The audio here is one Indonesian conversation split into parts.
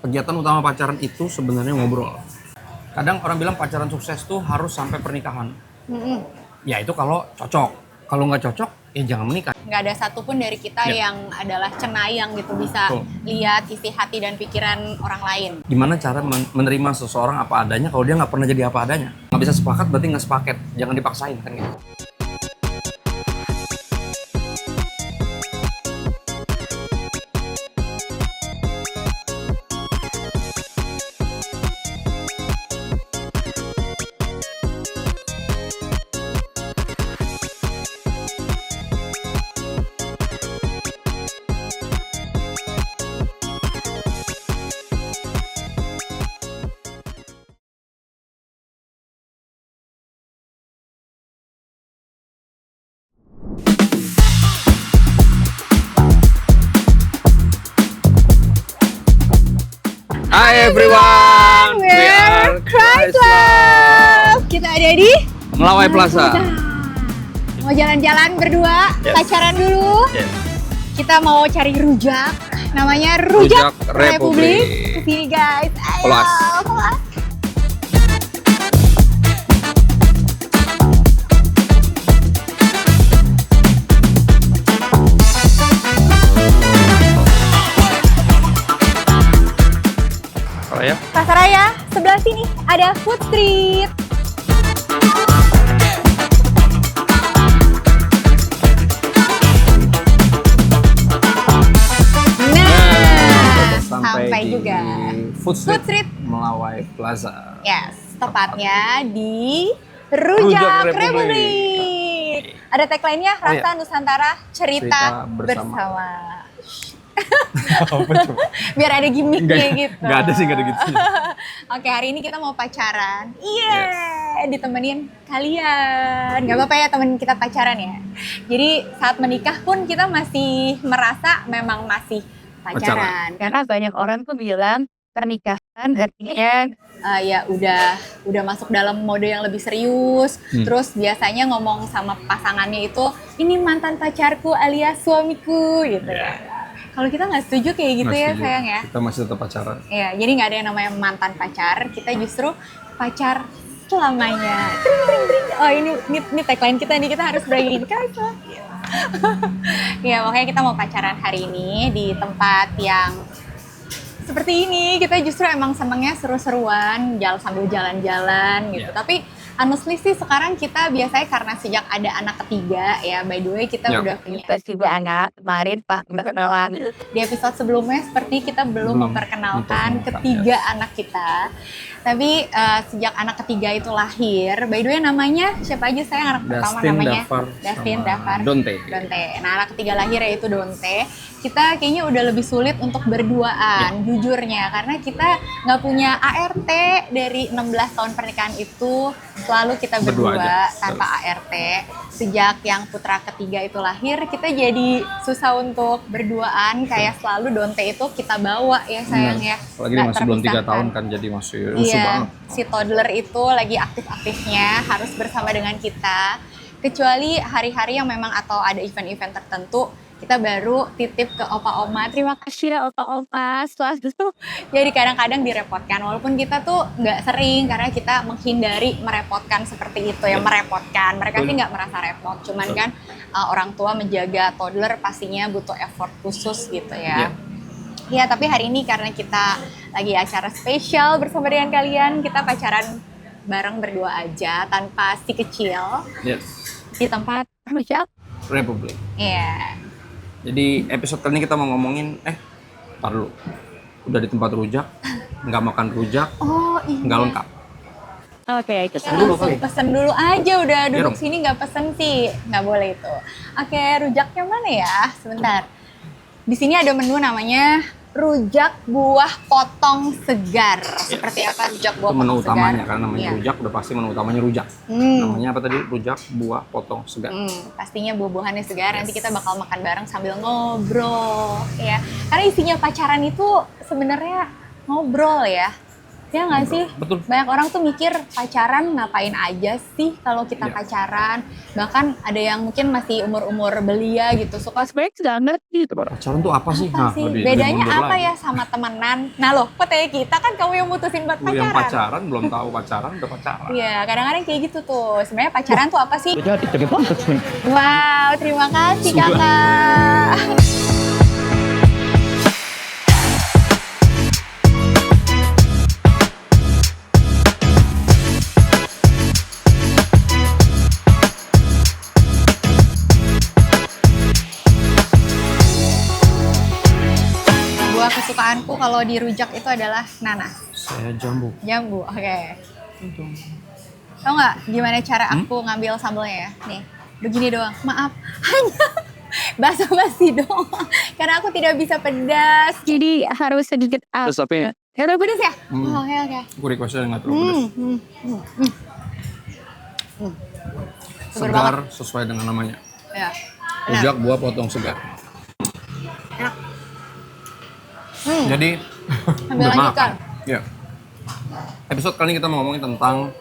kegiatan utama pacaran itu sebenarnya ngobrol. Kadang orang bilang pacaran sukses tuh harus sampai pernikahan. Ya itu kalau cocok. Kalau nggak cocok, ya jangan menikah. Nggak ada satupun dari kita yang adalah cenayang gitu bisa lihat isi hati dan pikiran orang lain. Gimana cara menerima seseorang apa adanya kalau dia nggak pernah jadi apa adanya? Nggak bisa sepakat berarti nggak sepaket. Jangan dipaksain kan gitu. Hi everyone, we are Christ Love. Kita ada di Melawai Plaza. Mau jalan-jalan berdua, pacaran dulu. Kita mau cari rujak, namanya Rujak Republik. Kesini guys, ayo. Kelas. Pasaraya, sebelah sini ada food street. Nah, sampai juga Food street Melawai Plaza. Yes, tepatnya di Rujak Republik. Ada tagline-nya, Rasa Nusantara, Cerita Bersama. Apa coba? Biar ada gimmicknya gitu. Gak ada sih, gak ada gitu. Oke, hari ini kita mau pacaran. Ditemenin kalian. Gak apa-apa ya temen kita pacaran ya. Jadi saat menikah pun kita masih merasa memang masih pacaran. Karena banyak orang tuh bilang pernikahan artinya ya udah masuk dalam mode yang lebih serius. Terus biasanya ngomong sama pasangannya itu, ini mantan pacarku alias suamiku gitu ya. Kalau kita nggak setuju kayak gitu ya sayang ya. Kita masih tetap pacaran. Iya, jadi nggak ada yang namanya mantan pacar. Kita justru pacar selamanya. Oh ini tagline kita nih, kita harus berani kan? Ya makanya kita mau pacaran hari ini di tempat yang seperti ini. Kita justru emang senengnya seru-seruan, sambil jalan-jalan gitu. Tapi honestly sih sekarang kita biasanya karena sejak ada anak ketiga ya, by the way kita udah punya anak kemarin Pak kenalan. Di episode sebelumnya seperti kita belum memperkenalkan ketiga anak kita. Tapi sejak anak ketiga itu lahir, by the way namanya siapa aja saya anak pertama namanya Dustin, Dafar, Donte. Nah anak ketiga lahir yaitu Donte. Kita kayaknya udah lebih sulit untuk berduaan, jujurnya, karena kita nggak punya ART dari 16 tahun pernikahan itu, selalu kita berdua tanpa ART. Sejak yang putra ketiga itu lahir, kita jadi susah untuk berduaan, kayak selalu Donte itu kita bawa ya sayang ya. Apalagi dia masih belum 3 tahun kan, jadi masih rusuh banget. Si toddler itu lagi aktif-aktifnya harus bersama dengan kita. Kecuali hari-hari yang memang atau ada event-event tertentu, kita baru titip ke opa-oma. Terima kasih ya opa-oma, selalu. Jadi kadang-kadang direpotkan, walaupun kita tuh nggak sering karena kita menghindari merepotkan seperti itu ya, merepotkan. Mereka sih nggak merasa repot, cuman kan orang tua menjaga toddler pastinya butuh effort khusus gitu ya. Ya, tapi hari ini karena kita lagi acara spesial bersama dengan kalian, kita pacaran bareng berdua aja tanpa si kecil. Di tempat Rujak Republik. Iya. Jadi episode kali ini kita mau ngomongin, tar dulu. Udah di tempat rujak, nggak makan rujak, nggak lengkap. Oke, itu Pesen dulu aja, udah duduk sini nggak pesen sih, nggak boleh itu. Oke, rujaknya mana ya? Sebentar. Di sini ada menu namanya rujak buah potong segar. Seperti apa rujak buah potong segar? Itu menu utamanya, karena namanya rujak, udah pasti menu utamanya rujak. Namanya apa tadi? Rujak buah potong segar. Pastinya buah-buahannya segar, nanti kita bakal makan bareng sambil ngobrol ya. Karena isinya pacaran itu sebenarnya ngobrol ya. Ya nggak sih? Betul. Banyak orang tuh mikir pacaran ngapain aja sih kalau kita Iya. pacaran. Bahkan ada yang mungkin masih umur-umur belia gitu. Suka sebenarnya sudah ngerti itu. Pacaran tuh apa sih? apa sih? lebih Bedanya mundur apa lagi. ya sama temenan? Nah loh, kok tanya kita kan kamu yang mutusin buat Lu yang pacaran. pacaran belum tahu pacaran udah pacaran. Iya, kadang-kadang kayak gitu tuh. Sebenarnya pacaran tuh apa sih? Jadi pantas nih. Wow, terima kasih Sudah. kakak. Buah kesukaanku kalau dirujak itu adalah nanas. Saya jambu. Jambu, oke. Tau nggak gimana cara aku ngambil sambelnya ya? Nih, begini doang. Maaf, hanya basa-basi doang. Karena aku tidak bisa pedas. Jadi harus sedikit Terus apa ya? Terlalu pedas ya? Oh, oke, oke. Gue requestnya nggak terlalu pedas. Segar Segar sesuai dengan namanya. Ya. Benar. Rujak buah potong segar. Enak. Jadi Sambil udah lanjutkan. makan. Ya. Episode kali ini kita mau ngomongin tentang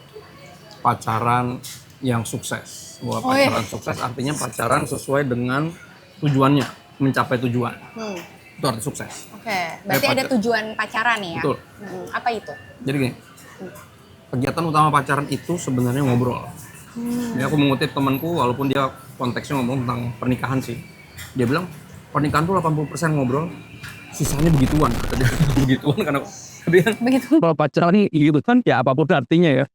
pacaran yang sukses. Bahwa Oh, iya. pacaran sukses artinya pacaran sesuai dengan tujuannya, mencapai tujuan. Itu arti sukses. Oke, berarti ada tujuan pacaran nih ya? Betul. Apa itu? Jadi gini, kegiatan utama pacaran itu sebenarnya ngobrol. Jadi aku mengutip temanku, walaupun dia konteksnya ngomong tentang pernikahan sih. Dia bilang, pernikahan tuh 80% ngobrol, sisanya begituan. Kata dia. Begituan karena dia Begitu. Kalau pacaran nih gitu kan ya apapun artinya ya.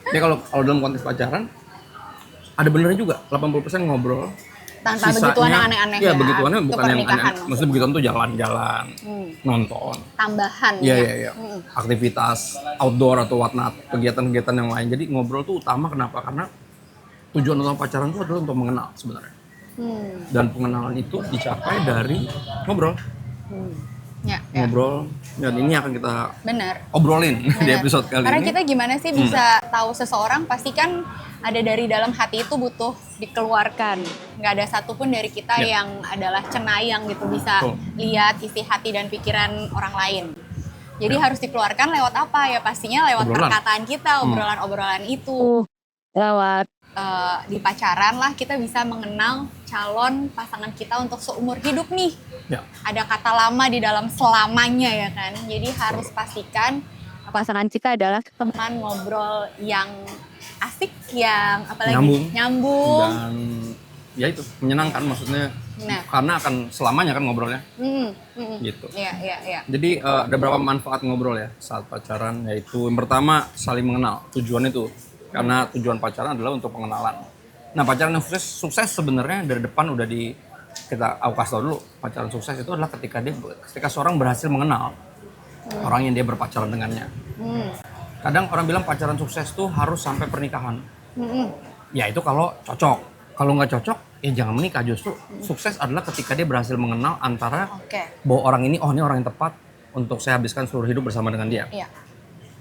dia kalau dalam konteks pacaran, ada benernya juga, 80% ngobrol. Tanpa begituan yang aneh-aneh ya. ya. Begituannya Itu bukan yang pernikahan aneh. Maksudnya begituan tuh jalan-jalan, nonton. Tambahan Iya, ya. iya, iya. Aktivitas outdoor atau whatnot, kegiatan-kegiatan yang lain. Jadi ngobrol tuh utama kenapa? Karena tujuan utama pacaran itu adalah untuk mengenal sebenarnya. Dan pengenalan itu dicapai dari ngobrol. Ya, ya. Ngobrol, dan ini akan kita Benar. obrolin di Benar. episode kali Karena ini. kita gimana sih bisa tahu seseorang, pasti kan ada dari dalam hati itu butuh dikeluarkan. Nggak ada satupun dari kita Ya. yang adalah cenayang gitu bisa Betul. lihat isi hati dan pikiran orang lain. Jadi harus dikeluarkan lewat apa ya? Pastinya lewat Obrolan. perkataan kita, obrolan-obrolan itu. lewat Di pacaran lah kita bisa mengenal calon pasangan kita untuk seumur hidup nih. Ya. Ada kata lama di dalam selamanya ya kan. Jadi harus pastikan pasangan kita adalah teman ngobrol yang asik, yang apalagi Nyambung. nyambung. Dan ya itu, menyenangkan maksudnya. Nah. Karena akan selamanya kan ngobrolnya. Gitu. Iya, iya, iya. Jadi ada beberapa manfaat ngobrol ya saat pacaran, yaitu yang pertama saling mengenal. Tujuan itu karena tujuan pacaran adalah untuk pengenalan. Nah, pacaran yang sukses sebenarnya dari depan udah aku kasih tau dulu. Pacaran sukses itu adalah ketika seorang berhasil mengenal orang yang dia berpacaran dengannya. Kadang orang bilang pacaran sukses tuh harus sampai pernikahan. Ya itu kalau cocok. Kalau nggak cocok, ya jangan menikah. Justru sukses adalah ketika dia berhasil mengenal antara Oke. bahwa orang ini orang yang tepat untuk saya habiskan seluruh hidup bersama dengan dia. Iya.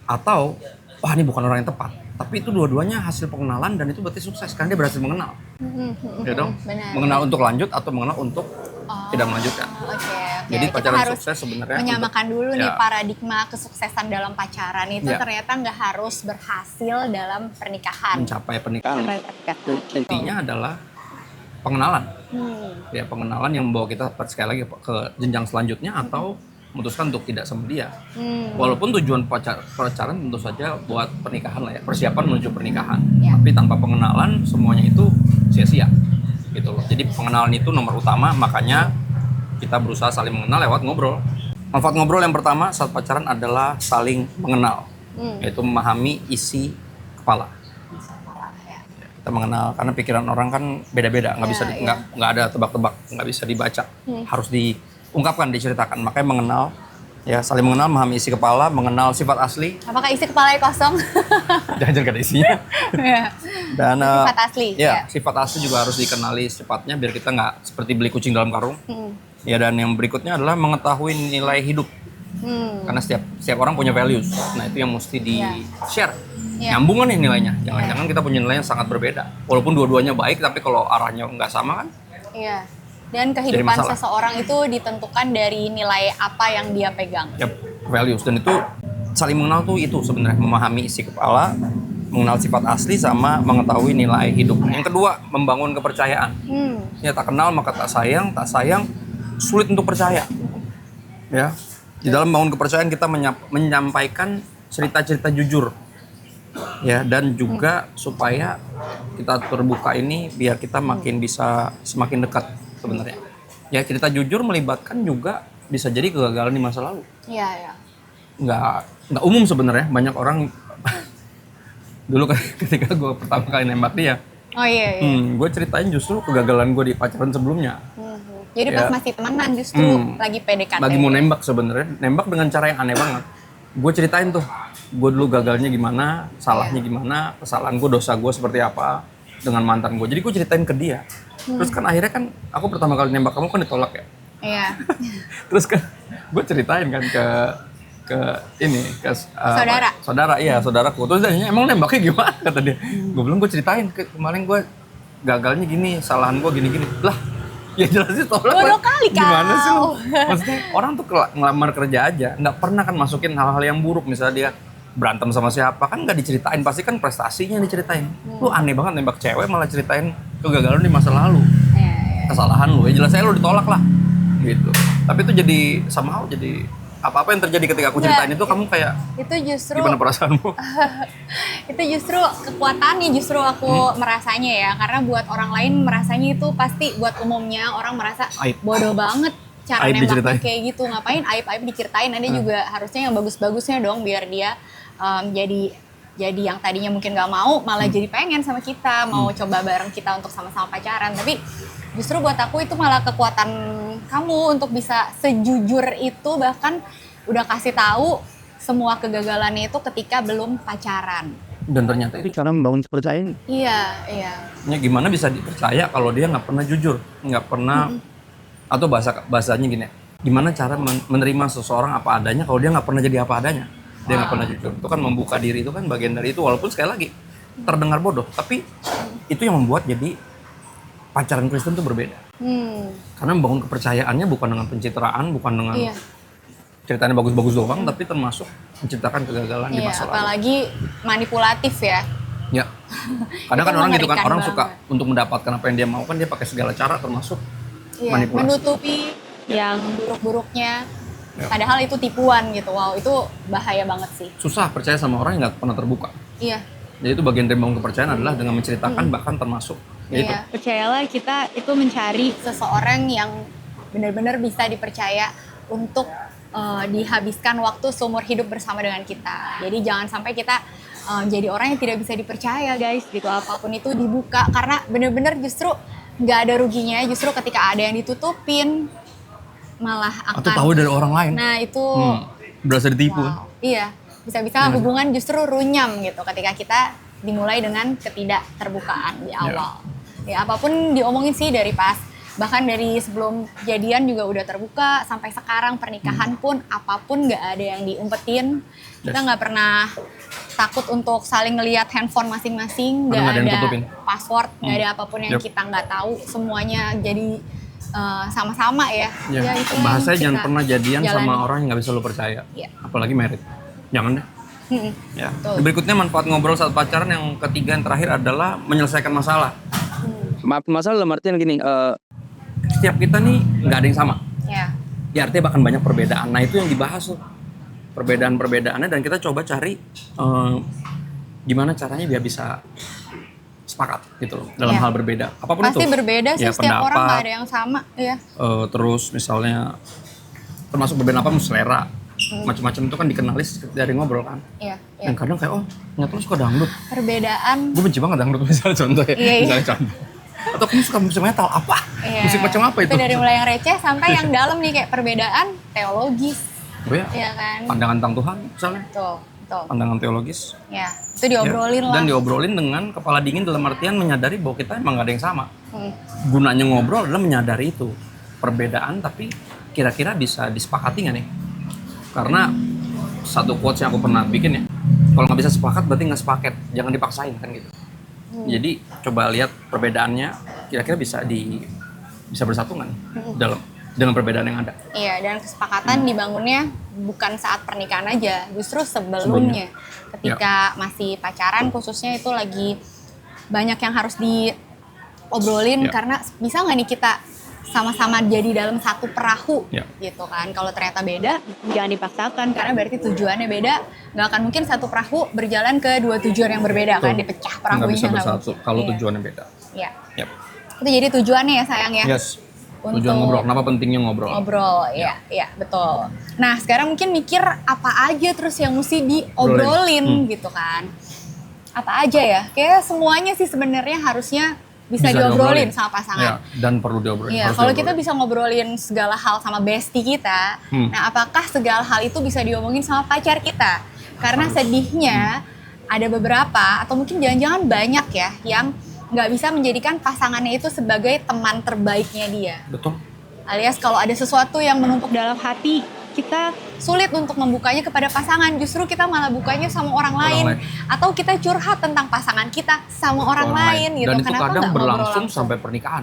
Atau, wah ini bukan orang yang tepat. Tapi itu dua-duanya hasil pengenalan dan itu berarti sukses karena dia berhasil mengenal. Ya dong? Benar. Mengenal untuk lanjut atau mengenal untuk tidak melanjutkan. Oke. Jadi Kita pacaran harus sukses sebenarnya menyamakan untuk- dulu nih ya. paradigma kesuksesan dalam pacaran itu Ya. ternyata nggak harus berhasil dalam pernikahan. mencapai pernikahan. Intinya adalah pengenalan. Ya, pengenalan yang membawa kita sekali lagi ke jenjang selanjutnya atau memutuskan untuk tidak sama dia. Walaupun tujuan pacaran tentu saja buat pernikahan lah ya, persiapan menuju pernikahan. Ya. Tapi tanpa pengenalan semuanya itu sia-sia. Gitu loh. Jadi pengenalan itu nomor utama, makanya kita berusaha saling mengenal lewat ngobrol. Manfaat ngobrol yang pertama saat pacaran adalah saling mengenal, yaitu memahami isi kepala. Kita mengenal karena pikiran orang kan beda-beda, nggak bisa nggak ada tebak-tebak, nggak bisa dibaca, harus diungkapkan, diceritakan. Makanya mengenal, ya saling mengenal, memahami isi kepala, mengenal sifat asli, Apakah isi kepalanya kosong? jangan gak ada isinya. Iya. Dan Sifat asli, ya, ya. sifat asli juga harus dikenali sifatnya biar kita nggak seperti beli kucing dalam karung. Ya, dan yang berikutnya adalah mengetahui nilai hidup. Karena setiap orang punya values. Nah, itu yang mesti di-share. Iya. Nyambung kan nih nilainya. Jangan-jangan kita punya nilai yang sangat berbeda. Walaupun dua-duanya baik, tapi kalau arahnya nggak sama kan. Iya. Dan kehidupan masalah. seseorang itu ditentukan dari nilai apa yang dia pegang. Ya, values. Dan itu saling mengenal tuh itu sebenarnya memahami isi kepala, mengenal sifat asli sama mengetahui nilai hidup. Yang kedua, membangun kepercayaan. Ya tak kenal maka tak sayang sulit untuk percaya. Ya. Di dalam membangun kepercayaan kita menyampaikan cerita-cerita jujur. Ya, dan juga supaya kita terbuka ini biar kita makin bisa semakin dekat sebenarnya. Ya, cerita jujur melibatkan juga bisa jadi kegagalan di masa lalu. Iya, iya. Nggak umum sebenarnya, banyak orang dulu ketika gue pertama kali nembak dia, Oh iya, iya. gue ceritain justru kegagalan gue di pacaran sebelumnya. Jadi pas Ya. masih temenan justru lagi PDKT. Lagi mau nembak sebenarnya, nembak dengan cara yang aneh banget. Gue ceritain tuh, gue dulu gagalnya gimana, salahnya gimana, kesalahan gue, dosa gue seperti apa dengan mantan gue. Jadi gue ceritain ke dia. Terus kan akhirnya kan aku pertama kali nembak kamu kan ditolak ya. Iya. Terus kan gue ceritain kan ke Saudara. Saudaraku. Terus dia nanya, emang nembaknya gimana kata dia. Gue bilang gue ceritain kemarin gue gagalnya gini, kesalahan gue gini-gini. Lah, ya jelas sih tolak. Bodoh kali kau. Gimana sih lu? Maksudnya orang tuh ngelamar kerja aja, nggak pernah kan masukin hal-hal yang buruk. Misalnya dia berantem sama siapa kan nggak diceritain, pasti kan prestasinya yang diceritain. Lu aneh banget nembak cewek malah ceritain kegagalan di masa lalu, Iya, iya. kesalahan lu. Ya jelas saya lu ditolak lah, gitu. Tapi itu jadi somehow jadi apa-apa yang terjadi ketika aku ceritain itu kamu kayak Itu justru gimana perasaanmu? itu justru kekuatannya justru aku merasanya ya, karena buat orang lain merasanya itu pasti buat umumnya orang merasa Aib. bodoh banget cara Aib nembaknya diceritain. kayak gitu, ngapain aib-aib diceritain. Ada juga harusnya yang bagus-bagusnya dong biar dia jadi yang tadinya mungkin nggak mau malah jadi pengen sama kita, mau coba bareng kita untuk sama-sama pacaran. Tapi justru buat aku itu malah kekuatan kamu untuk bisa sejujur itu, bahkan udah kasih tahu semua kegagalannya itu ketika belum pacaran. Dan ternyata Itu itu cara membangun kepercayaan. Iya, iya. ya gimana bisa dipercaya kalau dia nggak pernah jujur, nggak pernah, atau bahasanya gini, gimana cara menerima seseorang apa adanya kalau dia nggak pernah jadi apa adanya, dia nggak pernah jujur. Itu kan membuka diri, itu kan bagian dari itu, walaupun sekali lagi terdengar bodoh, tapi itu yang membuat jadi pacaran Kristen itu berbeda. Karena membangun kepercayaannya bukan dengan pencitraan, bukan dengan Iya. ceritanya bagus-bagus doang, tapi termasuk menciptakan kegagalan di Iya, masa lalu. apalagi manipulatif ya. Ya. Kadang Itu kan orang gitu kan, mengerikan orang banget. suka untuk mendapatkan apa yang dia mau kan dia pakai segala cara termasuk Iya, manipulasi. menutupi yang buruk-buruknya. Ya. Padahal itu tipuan gitu. Wow, itu bahaya banget sih. Susah percaya sama orang yang nggak pernah terbuka. Iya. Jadi itu bagian dari membangun kepercayaan adalah dengan menceritakan bahkan termasuk ya itu. Iya, percayalah kita itu mencari seseorang yang benar-benar bisa dipercaya untuk dihabiskan waktu seumur hidup bersama dengan kita. Jadi jangan sampai kita jadi orang yang tidak bisa dipercaya, guys. Gitu, apapun itu dibuka, karena benar-benar justru nggak ada ruginya. Justru ketika ada yang ditutupin, malah akan. Atau tahu dari orang lain. Nah itu. Berasa ditipu. Wow. Iya, bisa-bisa hubungan justru runyam gitu ketika kita dimulai dengan ketidakterbukaan di awal. Ya apapun diomongin sih dari bahkan dari sebelum jadian juga udah terbuka, sampai sekarang pernikahan pun apapun nggak ada yang diumpetin. Kita nggak pernah takut untuk saling ngelihat handphone masing-masing, Karena nggak nggak ada yang ada tutupin. password, nggak ada apapun yang kita nggak tahu, semuanya jadi sama-sama ya. Ya, itu yang bahasanya jangan kita pernah jadian sama jalani. orang yang nggak bisa lo percaya. Iya. Apalagi married. Jangan deh. Ya. Betul. Berikutnya manfaat ngobrol saat pacaran yang ketiga yang terakhir adalah menyelesaikan masalah. Masalah dalam artian gini, Setiap kita nih nggak ada yang sama. Ya. Ya artinya bahkan banyak perbedaan. Nah itu yang dibahas tuh. Perbedaan-perbedaannya dan kita coba cari gimana caranya biar bisa sepakat gitu loh dalam Iya. hal berbeda. Apapun Pasti itu. berbeda sih, Ya, setiap orang nggak pendapat, ada yang sama. Ya. terus misalnya termasuk berbeda apa selera. Macam-macam itu kan dikenali dari ngobrol kan. Iya. Dan kadang kayak ternyata lu suka dangdut. Perbedaan. Gue benci banget dangdut misalnya contoh ya. Iya, iya. Misalnya contoh. Atau kamu suka musik metal apa? Iya. Musik macam apa itu? Dari mulai yang receh sampai yang dalam nih, kayak perbedaan teologis. Oh ya, Iya kan? pandangan tentang Tuhan misalnya. Betul. Pandangan teologis. Ya, itu diobrolin Ya, lah. dan diobrolin dengan kepala dingin dalam artian menyadari bahwa kita emang gak ada yang sama. Hmm. Gunanya ngobrol adalah menyadari itu perbedaan, tapi kira-kira bisa disepakati nggak nih? Karena satu quotes yang aku pernah bikin ya, kalau nggak bisa sepakat berarti nggak sepaket, jangan dipaksain kan gitu. Jadi coba lihat perbedaannya, kira-kira bisa bersatu nggak nih dalam dengan perbedaan yang ada. Iya, dan kesepakatan dibangunnya bukan saat pernikahan aja, justru sebelumnya. Ketika masih pacaran khususnya itu lagi banyak yang harus diobrolin karena bisa nggak nih kita sama-sama jadi dalam satu perahu gitu kan. Kalau ternyata beda, jangan dipaksakan karena berarti tujuannya beda. Nggak akan mungkin satu perahu berjalan ke dua tujuan yang berbeda kan, dipecah perahunya. Nggak bisa bersatu kalau tujuannya beda. Iya. Itu jadi tujuannya ya sayang ya. Yes. Tujuan ngobrol, kenapa pentingnya ngobrol? Ngobrol, iya betul. Nah sekarang mungkin mikir apa aja terus yang mesti diobrolin gitu kan. Apa aja ya, kayak semuanya sih sebenarnya harusnya bisa diobrolin sama pasangan. Dan perlu diobrolin. Iya, kalau kita bisa ngobrolin segala hal sama bestie kita, nah apakah segala hal itu bisa diomongin sama pacar kita? Karena sedihnya ada beberapa atau mungkin jangan-jangan banyak ya yang nggak bisa menjadikan pasangannya itu sebagai teman terbaiknya dia. Betul. Alias kalau ada sesuatu yang menumpuk dalam hati, kita sulit untuk membukanya kepada pasangan. Justru kita malah bukanya sama orang lain. Atau kita curhat tentang pasangan kita sama orang lain gitu. Dan itu kenapa kadang nggak berlangsung sampai pernikahan.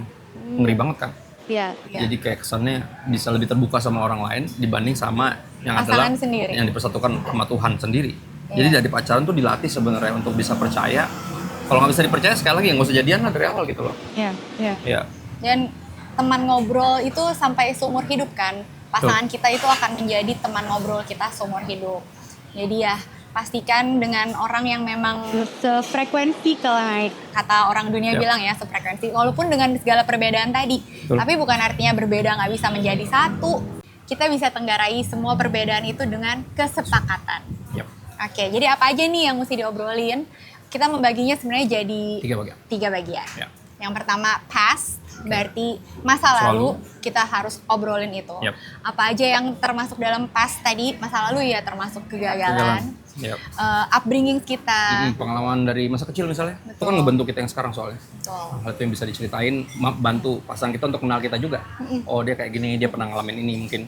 Ngeri banget kan? Iya. Jadi kayak kesannya bisa lebih terbuka sama orang lain dibanding sama yang pasangan adalah sendiri. Yang dipersatukan sama Tuhan sendiri. Jadi dari pacaran tuh dilatih sebenarnya untuk bisa percaya. Kalau nggak bisa dipercaya sekali lagi nggak usah jadian lah dari awal gitu loh. Iya. Dan teman ngobrol itu sampai seumur hidup kan. Pasangan kita itu akan menjadi teman ngobrol kita seumur hidup. Jadi ya pastikan dengan orang yang memang sefrekuensi kalau kata orang dunia bilang ya sefrekuensi. Walaupun dengan segala perbedaan tadi. Tapi bukan artinya berbeda nggak bisa menjadi satu. Kita bisa tenggarai semua perbedaan itu dengan kesepakatan. Oke, jadi apa aja nih yang mesti diobrolin? Kita membaginya sebenarnya jadi tiga bagian. Yang pertama past, berarti masa lalu kita harus obrolin itu. Apa aja yang termasuk dalam past tadi, masa lalu ya termasuk kegagalan. Upbringing kita. Pengalaman dari masa kecil misalnya. Itu kan ngebentuk kita yang sekarang soalnya. Hal itu yang bisa diceritain, bantu pasangan kita untuk kenal kita juga. Oh dia kayak gini, dia pernah ngalamin ini mungkin.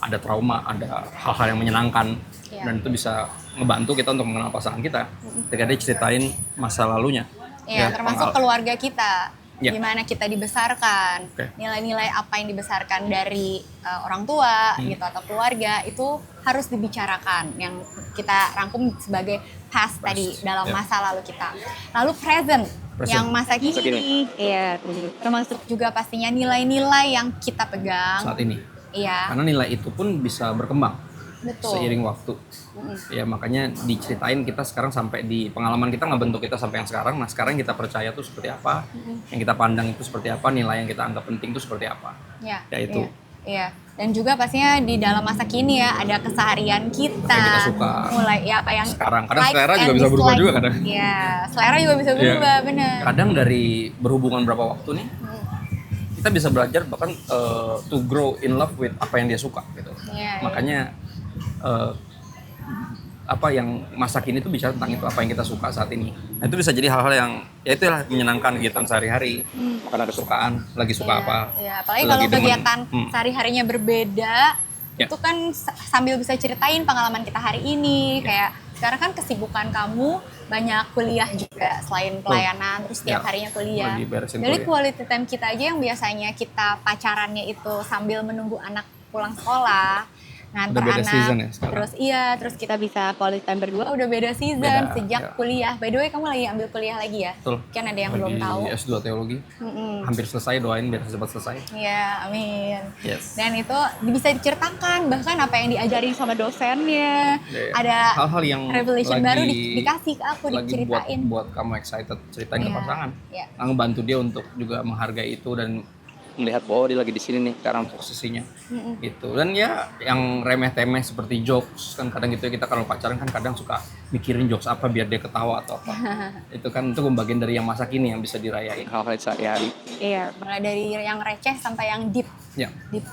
Ada trauma, ada hal-hal yang menyenangkan. Dan itu bisa ngebantu kita untuk mengenal pasangan kita. Ketika dia ceritain masa lalunya. Termasuk keluarga kita. Gimana kita dibesarkan, nilai-nilai apa yang dibesarkan dari orang tua gitu atau keluarga itu harus dibicarakan yang kita rangkum sebagai past tadi dalam masa lalu kita. Lalu present. Yang masa kini. Iya, termasuk juga pastinya nilai-nilai yang kita pegang saat ini. Iya. Karena nilai itu pun bisa berkembang. Betul. Seiring waktu. Ya makanya diceritain kita sekarang sampai di pengalaman kita ngebentuk kita sampai yang sekarang. Nah sekarang kita percaya tuh seperti apa, yang kita pandang itu seperti apa, nilai yang kita anggap penting itu seperti apa. Ya itu. Iya. Dan juga pastinya di dalam masa kini ya ada keseharian kita. Yang kita suka. Mulai ya apa yang sekarang. Kadang selera juga bisa berubah juga kadang. Iya, selera juga bisa berubah, benar. Kadang dari berhubungan berapa waktu nih, kita bisa belajar bahkan to grow in love with apa yang dia suka gitu. Makanya apa yang masa kini itu bicara tentang itu apa yang kita suka saat ini. Nah, itu bisa jadi hal-hal yang ya itulah menyenangkan kegiatan sehari-hari. Karena ada kesukaan, lagi suka apa. Iya, apalagi kalau kegiatan sehari-harinya berbeda, itu kan sambil bisa ceritain pengalaman kita hari ini. Kayak sekarang kan kesibukan kamu banyak kuliah juga selain pelayanan, terus tiap harinya kuliah. Jadi quality time kita aja yang biasanya kita pacarannya itu sambil menunggu anak pulang sekolah. Nganter anak, terus kita bisa quality time berdua udah beda season sejak kuliah. By the way, kamu lagi ambil kuliah lagi ya? Betul. Kan ada yang belum tahu. S2 teologi. Hampir selesai, doain biar cepat selesai. Iya, amin. Dan itu bisa diceritakan bahkan apa yang diajarin sama dosennya. Ada hal-hal yang revelation baru dikasih ke aku, diceritain. Buat kamu excited ceritain ke pasangan. Ngebantu dia untuk juga menghargai itu dan melihat bahwa dia lagi di sini nih sekarang posisinya gitu. Dan ya yang remeh-temeh seperti jokes kan kadang gitu ya, kita kalau pacaran kan kadang suka mikirin jokes apa biar dia ketawa atau apa. Itu kan itu bagian dari yang masa kini yang bisa dirayain hal-hal sehari-hari. Iya, mulai dari yang receh sampai yang deep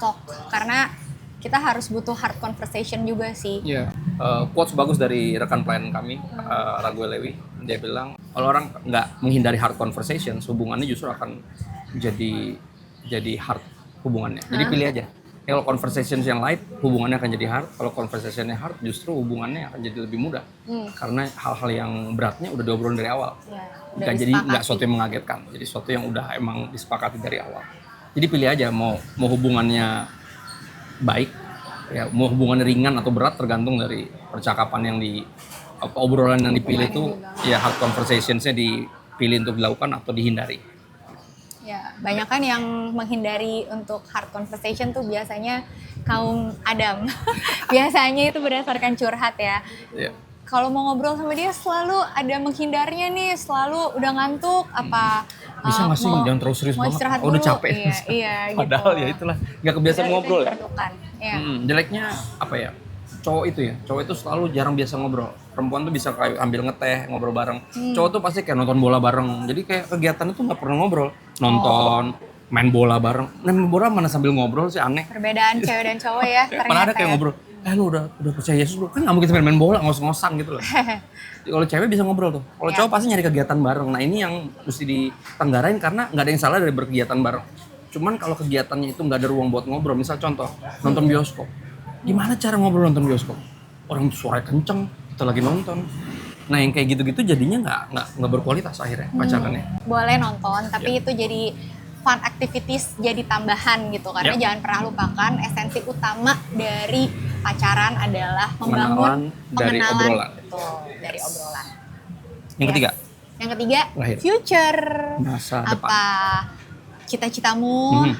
talk, karena kita harus butuh hard conversation juga sih. Quotes bagus dari rekan pelayanan kami, Raguel Lewi, dia bilang kalau orang nggak menghindari hard conversation, hubungannya justru akan jadi hard hubungannya. Jadi pilih aja. Kalau conversation yang light, hubungannya akan jadi hard. Kalau conversationnya hard, justru hubungannya akan jadi lebih mudah. Karena hal-hal yang beratnya udah diobrolin dari awal. Jadi nggak sesuatu yang mengagetkan. Jadi sesuatu yang udah emang disepakati dari awal. Jadi pilih aja mau hubungannya baik. Ya, mau hubungan ringan atau berat tergantung dari percakapan yang obrolan yang dipilih itu, ya hard conversationsnya dipilih untuk dilakukan atau dihindari. Ya, banyak kan yang menghindari untuk hard conversation tuh biasanya kaum Adam. Biasanya itu berdasarkan curhat ya. Ya. Kalau mau ngobrol sama dia selalu ada menghindarnya nih, selalu udah ngantuk apa Bisa nggak sih jangan terlalu serius mau banget? istirahat Oh, udah dulu. capek. Iya, gitu. Padahal ya itulah nggak kebiasaan Itu ngobrol ya. diperlukan. Iya. Jeleknya apa ya? Cowok itu selalu jarang biasa ngobrol. Perempuan tuh bisa kayak ambil ngeteh, ngobrol bareng. Cowok tuh pasti kayak nonton bola bareng. Jadi kayak kegiatan itu nggak pernah ngobrol. Nonton, main bola bareng. Nah, main bola mana sambil ngobrol sih, aneh. Perbedaan cewek dan cowok ya ternyata. Pernah ada kayak ya. ngobrol. Lu udah percaya Yesus lu? Kan nggak mungkin sambil main bola, ngos-ngosan gitu loh. Kalau cewek bisa ngobrol tuh. Kalau cowok pasti nyari kegiatan bareng. Nah ini yang mesti ditenggarain karena nggak ada yang salah dari berkegiatan bareng. Cuman kalau kegiatannya itu nggak ada ruang buat ngobrol. Misal contoh, nonton bioskop. Gimana cara ngobrol nonton bioskop? Orang suaranya kenceng, kita lagi nonton. Nah yang kayak gitu-gitu jadinya nggak berkualitas akhirnya pacarannya. Boleh nonton, tapi itu jadi fun activities, jadi tambahan gitu. Karena jangan pernah lupakan esensi utama dari pacaran adalah membangun dari obrolan. Betul, dari obrolan. Yang ketiga, Yang ketiga, Lahir. future. Masa depan. Apa cita-citamu,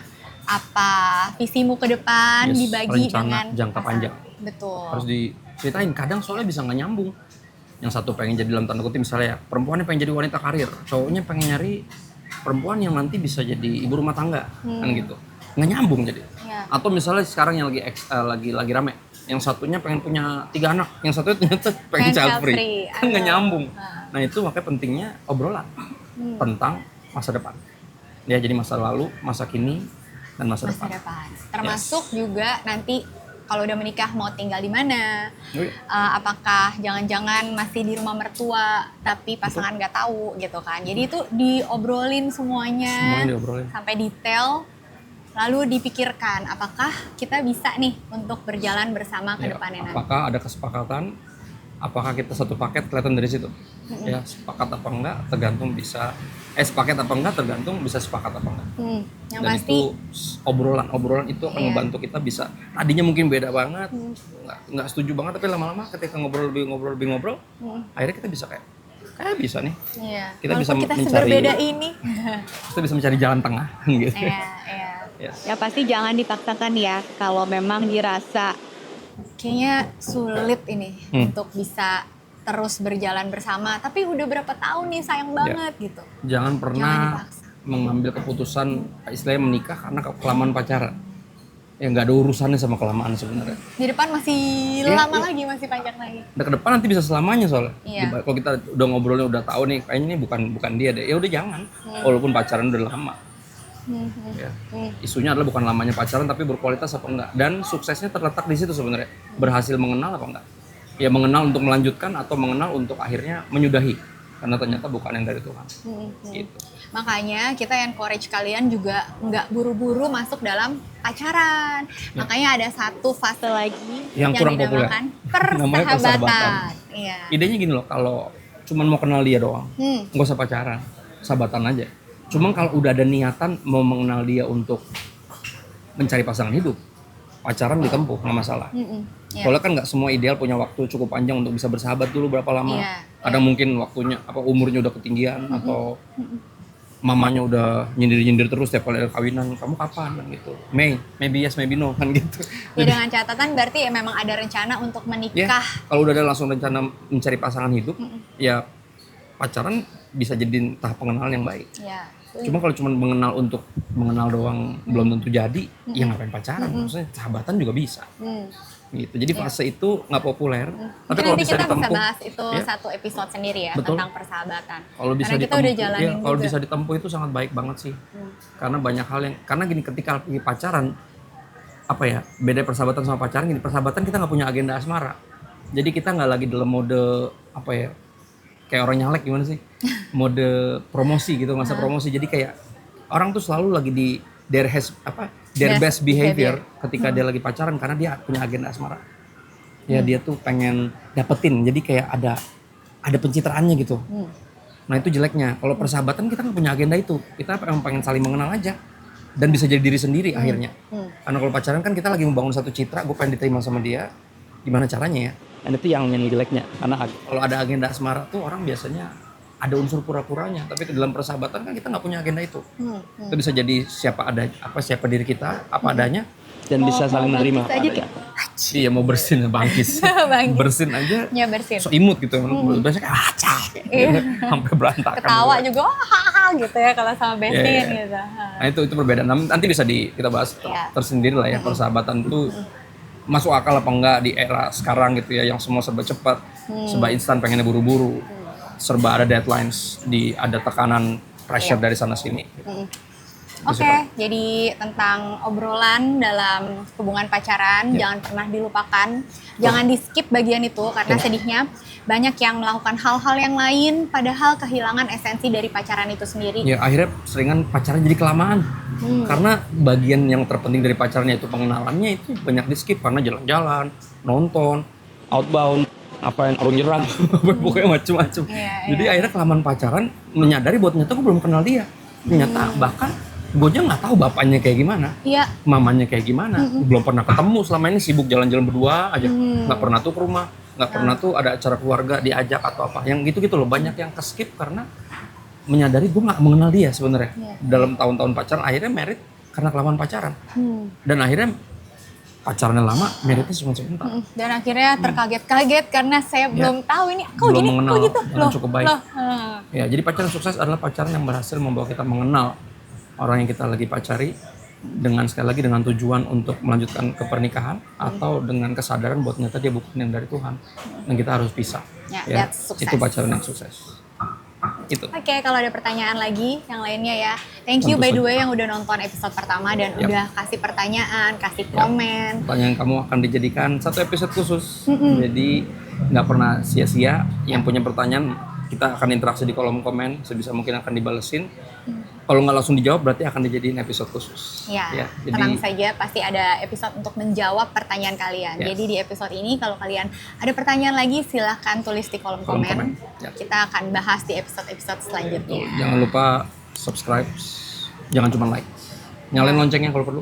apa visimu ke depan Yes, dibagi rencana dengan jangka panjang. Betul. Harus diceritain. Kadang soalnya bisa nggak nyambung. Yang satu pengen jadi dalam tanda kutip misalnya ya, perempuannya pengen jadi wanita karir, cowoknya pengen nyari perempuan yang nanti bisa jadi ibu rumah tangga, kan gitu. Nggak nyambung jadi. Ya. Atau misalnya sekarang yang lagi rame, yang satunya pengen punya 3 anak, yang satunya ternyata pengen child free. Kan nggak nyambung. Nah itu makanya pentingnya obrolan tentang masa depan. Ya jadi masa lalu, masa kini, dan masa depan. Termasuk juga nanti kalau udah menikah mau tinggal di mana, apakah jangan-jangan masih di rumah mertua tapi pasangan nggak tahu gitu kan. Jadi itu diobrolin semuanya diobrolin. sampai detail, lalu dipikirkan apakah kita bisa nih untuk berjalan bersama ke depannya nanti. Apakah ada kesepakatan, apakah kita satu paket kelihatan dari situ. Ya sepakat apa enggak tergantung bisa, sepaket apa enggak tergantung bisa sepakat apa enggak. Yang Dan pasti itu obrolan itu akan membantu kita bisa, tadinya mungkin beda banget, nggak setuju banget, tapi lama-lama ketika ngobrol, akhirnya kita bisa kayak bisa nih. iya. Kita bisa Walaupun kita mencari, seberbeda ini. kita bisa mencari jalan tengah gitu. Iya. Yes. Ya pasti jangan dipaksakan ya kalau memang dirasa Kayaknya sulit ini untuk bisa terus berjalan bersama. Tapi udah berapa tahun nih sayang banget gitu. Jangan pernah dipaksa. mengambil keputusan istilahnya menikah karena kelamaan pacaran. Ya nggak ada urusannya sama kelamaan sebenarnya. Di depan masih lama lagi, masih panjang lagi. Ke depan nanti bisa selamanya soalnya. Iya. Kalau kita udah ngobrolnya udah tahu nih, kayaknya ini bukan dia deh. Ya udah jangan. Walaupun pacaran udah lama. Ya. Isunya adalah bukan lamanya pacaran tapi berkualitas apa enggak. Dan suksesnya terletak di situ sebenarnya. Berhasil mengenal apa enggak. Ya mengenal untuk melanjutkan atau mengenal untuk akhirnya menyudahi. Karena ternyata bukan yang dari Tuhan. Gitu. Makanya kita encourage kalian juga nggak buru-buru masuk dalam pacaran. Makanya ada satu fase lagi yang kurang populer. Namanya persahabatan. Iya. Idenya gini loh, kalau cuman mau kenal dia doang, nggak usah pacaran, sahabatan aja. Cuman kalau udah ada niatan mau mengenal dia untuk mencari pasangan hidup, pacaran ditempuh, nggak masalah. Soalnya kan nggak semua ideal punya waktu cukup panjang untuk bisa bersahabat dulu berapa lama. Kadang mungkin waktunya umurnya udah ketinggian atau mamanya udah nyindir-nyindir terus setiap kali ada kawinan, kamu kapan kan gitu. Maybe yes, maybe no kan gitu. Ya dengan catatan berarti ya memang ada rencana untuk menikah. Ya, kalau udah ada langsung rencana mencari pasangan hidup, ya pacaran bisa jadi tahap pengenalan yang baik. Ya. Cuma kalau cuma mengenal doang belum tentu jadi, ya ngapain pacaran? Maksudnya sahabatan juga bisa. Gitu. Jadi fase itu nggak populer. Tapi kalau nanti bisa kita ditempuh, bisa bahas itu satu episode sendiri ya. Betul. Tentang persahabatan. Kalau bisa Karena kita udah jalanin juga. kalau bisa ditempuh itu sangat baik banget sih. Karena banyak hal yang, karena gini ketika lagi pacaran, apa ya, beda persahabatan sama pacaran gini, persahabatan kita nggak punya agenda asmara. Jadi kita nggak lagi dalam mode apa ya, kayak orang nyalek gimana sih, mode promosi gitu, masa promosi. Jadi kayak orang tuh selalu lagi di their best behavior ketika dia lagi pacaran karena dia punya agenda asmara. Ya dia tuh pengen dapetin, jadi kayak ada pencitraannya gitu. Nah itu jeleknya. Kalau persahabatan kita nggak punya agenda itu, kita emang pengen saling mengenal aja. dan bisa jadi diri sendiri akhirnya. Karena kalau pacaran kan kita lagi membangun satu citra, gue pengen diterima sama dia, gimana caranya ya? Dan itu yang jeleknya. Karena Kalau ada agenda asmara tuh orang biasanya ada unsur pura-puranya, tapi dalam persahabatan kan kita nggak punya agenda itu. Itu bisa jadi siapa diri kita, apa adanya. dan bisa saling menerima. Aja kayak, Iya mau bersin bangkis. Bangkis. Bersin aja. ya bersin. So imut gitu. Biasanya kayak acah. Sampai berantakan. Ketawa juga, oh hahaha gitu ya kalau sama bestie Iya, kan iya. gitu. Nah itu perbedaan. Nanti bisa kita bahas Iya. tersendiri lah ya, persahabatan tuh masuk akal apa enggak di era sekarang gitu ya, yang semua serba cepat, serba instan, pengennya buru-buru, serba ada deadlines, ada tekanan pressure dari sana sini. Oke, jadi tentang obrolan dalam hubungan pacaran, jangan pernah dilupakan, jangan di skip bagian itu karena sedihnya banyak yang melakukan hal-hal yang lain, padahal kehilangan esensi dari pacaran itu sendiri. Ya akhirnya seringan pacaran jadi kelamaan, karena bagian yang terpenting dari pacarnya itu pengenalannya itu banyak di skip karena jalan-jalan, nonton, Outbound, apa yang arung jeram. pokoknya macam-macam. Iya, Jadi akhirnya kelamaan pacaran menyadari bahwa ternyata gue belum kenal dia, ternyata bahkan gue aja nggak tahu bapaknya kayak gimana, Iya, mamanya kayak gimana, belum pernah ketemu, selama ini sibuk jalan-jalan berdua aja, nggak pernah tuh ke rumah, nggak pernah tuh ada acara keluarga diajak atau apa, yang gitu-gitu loh, banyak yang ke-skip karena menyadari gue nggak mengenal dia sebenarnya. Dalam tahun-tahun pacaran akhirnya merit karena kelamaan pacaran, dan akhirnya pacarannya lama, meritnya cuma sebentar. dan akhirnya terkaget-kaget karena saya belum tahu ini kok Belum gini, mengenal kok gitu, dengan cukup baik. Heeh. Ya, jadi pacaran sukses adalah pacaran yang berhasil membawa kita mengenal orang yang kita lagi pacari, dengan sekali lagi dengan tujuan untuk melanjutkan ke pernikahan atau dengan kesadaran bahwa ternyata dia bukan yang dari Tuhan dan kita harus pisah. Ya, Ya, that's sukses. itu pacaran yang sukses. Itu. Oke, kalau ada pertanyaan lagi yang lainnya ya. Thank you Tentu by the saja. way yang udah nonton episode pertama dan Yap. udah kasih pertanyaan, kasih komen. Pertanyaan kamu akan dijadikan satu episode khusus. Jadi nggak pernah sia-sia. Yang punya pertanyaan kita akan interaksi di kolom komen, sebisa mungkin akan dibalesin. Kalau nggak langsung dijawab berarti akan dijadiin episode khusus. Ya, jadi tenang saja, pasti ada episode untuk menjawab pertanyaan kalian. Yes. Jadi di episode ini kalau kalian ada pertanyaan lagi silahkan tulis di kolom Kolom komen. komen. Ya. Kita akan bahas di episode-episode selanjutnya. jangan lupa subscribe, jangan cuma like. Nyalain loncengnya kalau perlu,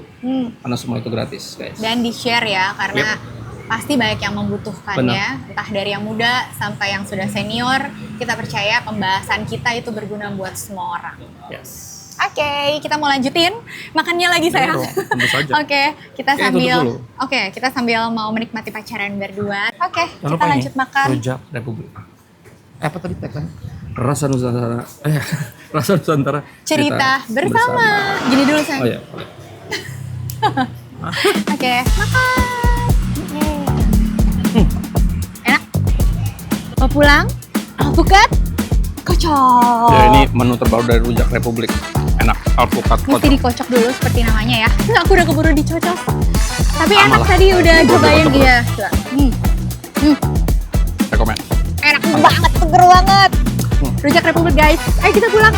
karena semua itu gratis, guys. Dan di-share ya, karena pasti banyak yang membutuhkannya. Entah dari yang muda sampai yang sudah senior. Kita percaya pembahasan kita itu berguna buat semua orang. Yes. Oke, kita mau lanjutin makannya lagi sayang. dong, tentu saja. Oke, kita Oke, sambil tutup dulu. kita sambil mau menikmati pacaran berdua. Oke, Jangan kita lupa ini, lanjut makan. Rujak Republik. Apa tadi tagline? Rasa Nusantara. Rasa Nusantara. Cerita bersama. Gini dulu sayang. Oh ya. Boleh. Oke, makan. Yeay. Enak. Mau pulang? Alpukat? Kocok. Ya ini menu terbaru dari Rujak Republik. Enak, alpukat Mesti kocok. dikocok dulu seperti namanya ya. Nggak, aku udah keburu dicocok. Tapi Sama enak lah. tadi udah Kocok, cobain kocok. iya. Coba. Rekomen. Enak banget, seger banget. Rujak Republik guys. Ayo kita pulang.